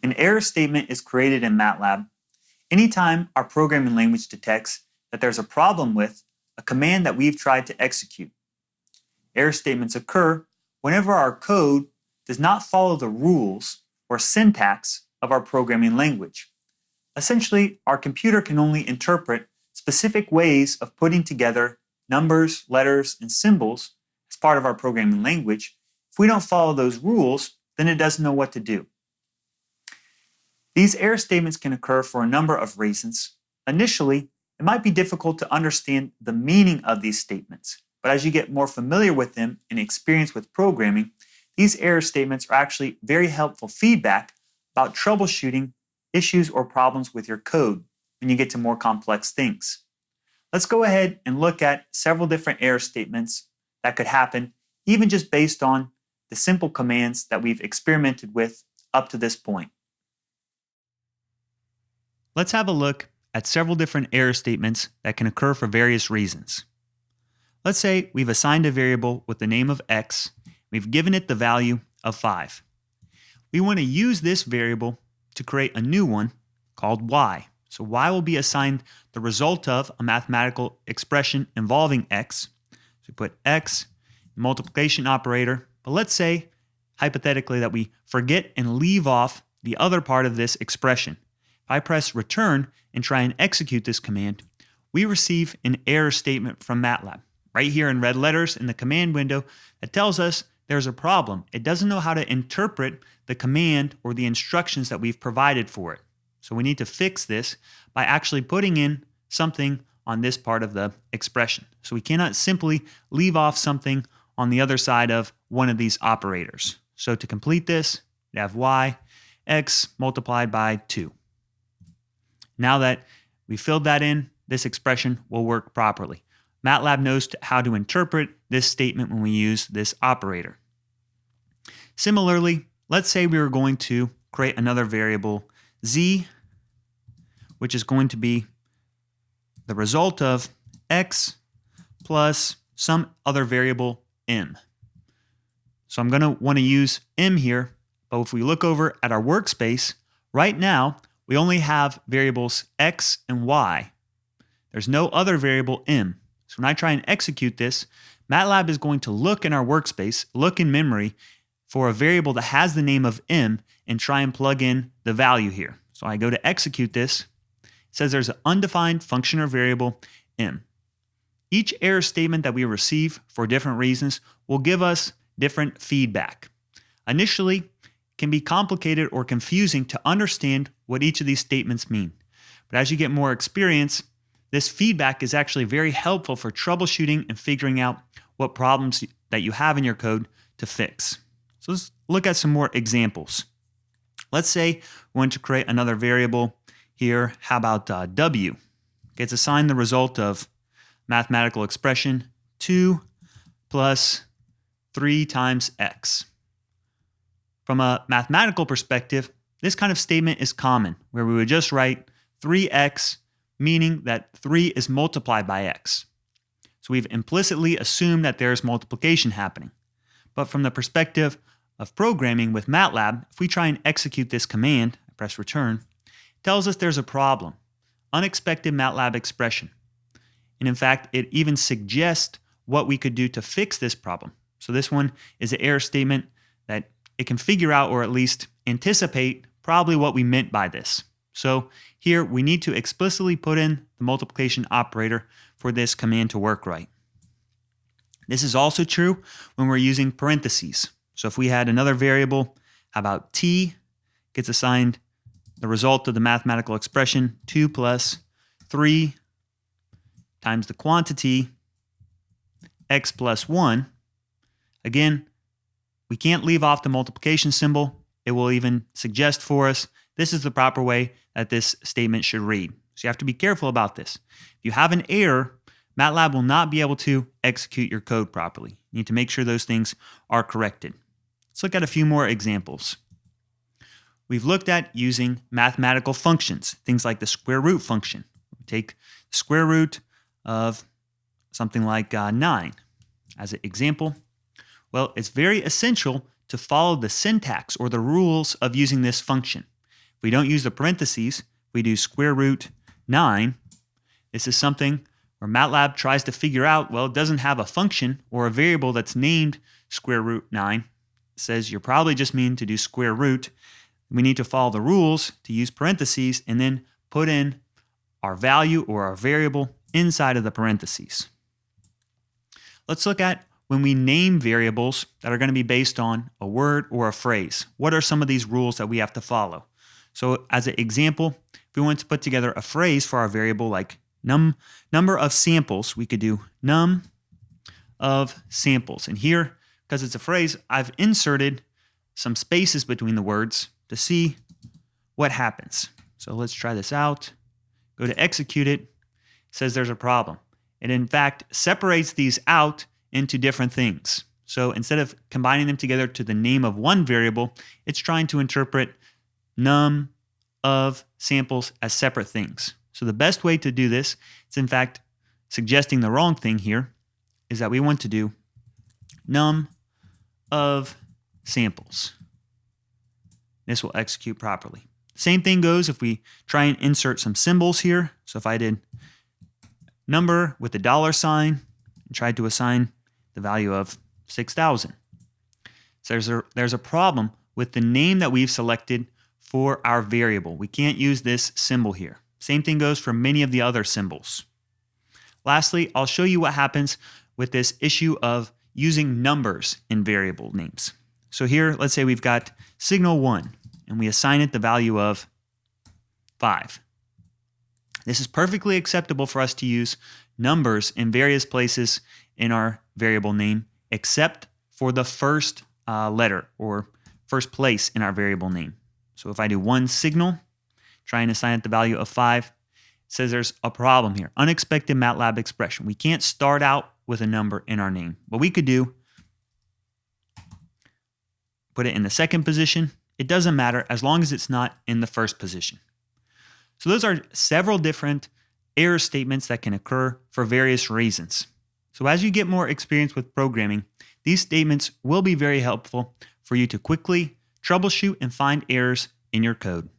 An error statement is created in MATLAB anytime our programming language detects that there's a problem with a command that we've tried to execute. Error statements occur whenever our code does not follow the rules or syntax of our programming language. Essentially, our computer can only interpret specific ways of putting together numbers, letters, and symbols as part of our programming language. If we don't follow those rules, then it doesn't know what to do. These error statements can occur for a number of reasons. Initially, it might be difficult to understand the meaning of these statements, but as you get more familiar with them and experience with programming, these error statements are actually very helpful feedback about troubleshooting issues or problems with your code when you get to more complex things. Let's go ahead and look at several different error statements that could happen, even just based on the simple commands that we've experimented with up to this point. Let's have a look at several different error statements that can occur for various reasons. Let's say we've assigned a variable with the name of x. We've given it the value of 5. We want to use this variable to create a new one called y. So y will be assigned the result of a mathematical expression involving x. So we put x, multiplication operator, but let's say hypothetically that we forget and leave off the other part of this expression. If I press return and try and execute this command, we receive an error statement from MATLAB right here in red letters in the command window that tells us there's a problem. It doesn't know how to interpret the command or the instructions that we've provided for it. So we need to fix this by actually putting in something on this part of the expression. So we cannot simply leave off something on the other side of one of these operators. So to complete this, we have y, x multiplied by 2. Now that we filled that in, this expression will work properly. MATLAB knows how to interpret this statement when we use this operator. Similarly, let's say we were going to create another variable z, which is going to be the result of x plus some other variable m. So I'm going to want to use m here, but if we look over at our workspace, right now we only have variables x and y. There's no other variable m. So when I try and execute this, MATLAB is going to look in our workspace, look in memory for a variable that has the name of m and try and plug in the value here. So I go to execute this. It says there's an undefined function or variable m. Each error statement that we receive for different reasons will give us different feedback. Initially, it can be complicated or confusing to understand what each of these statements mean. But as you get more experience, this feedback is actually very helpful for troubleshooting and figuring out what problems that you have in your code to fix. So let's look at some more examples. Let's say we want to create another variable here. How about w? It's assigned the result of mathematical expression 2 plus 3 times x. From a mathematical perspective, this kind of statement is common, where we would just write 3x, meaning that 3 is multiplied by x. So we've implicitly assumed that there's multiplication happening. But from the perspective of programming with MATLAB, if we try and execute this command, press return, it tells us there's a problem, unexpected MATLAB expression. And in fact, it even suggests what we could do to fix this problem. So this one is an error statement that it can figure out or at least anticipate probably what we meant by this. So here we need to explicitly put in the multiplication operator for this command to work right. This is also true when we're using parentheses. So if we had another variable, how about t gets assigned the result of the mathematical expression 2 plus 3 times the quantity x plus 1. Again, we can't leave off the multiplication symbol. It will even suggest for us this is the proper way that this statement should read. So you have to be careful about this. If you have an error, MATLAB will not be able to execute your code properly. You need to make sure those things are corrected. Let's look at a few more examples. We've looked at using mathematical functions, things like the square root function. We take the square root of something like 9 as an example. Well, it's very essential to follow the syntax or the rules of using this function. If we don't use the parentheses, we do square root 9. This is something where MATLAB tries to figure out, well, it doesn't have a function or a variable that's named square root 9. It says you're probably just mean to do square root. We need to follow the rules to use parentheses and then put in our value or our variable inside of the parentheses. Let's look at when we name variables that are going to be based on a word or a phrase. What are some of these rules that we have to follow? So as an example, if we want to put together a phrase for our variable like number of samples, we could do num of samples. And here, because it's a phrase, I've inserted some spaces between the words to see what happens. So let's try this out. Go to execute it. It says there's a problem. It in fact separates these out into different things. So instead of combining them together to the name of one variable, it's trying to interpret num of samples as separate things. So the best way to do this, it's in fact suggesting the wrong thing here, is that we want to do num of samples. This will execute properly. Same thing goes if we try and insert some symbols here. So if I did number with the $sign and tried to assign the value of 6,000. So there's a problem with the name that we've selected for our variable. We can't use this symbol here. Same thing goes for many of the other symbols. Lastly, I'll show you what happens with this issue of using numbers in variable names. So here, let's say we've got signal 1, and we assign it the value of 5. This is perfectly acceptable for us to use numbers in various places in our variable name, except for the first letter or first place in our variable name. So if I do one signal, try and assign it the value of 5, it says there's a problem here. Unexpected MATLAB expression. We can't start out with a number in our name. What we could do, put it in the second position. It doesn't matter as long as it's not in the first position. So those are several different error statements that can occur for various reasons. So as you get more experience with programming, these statements will be very helpful for you to quickly troubleshoot and find errors in your code.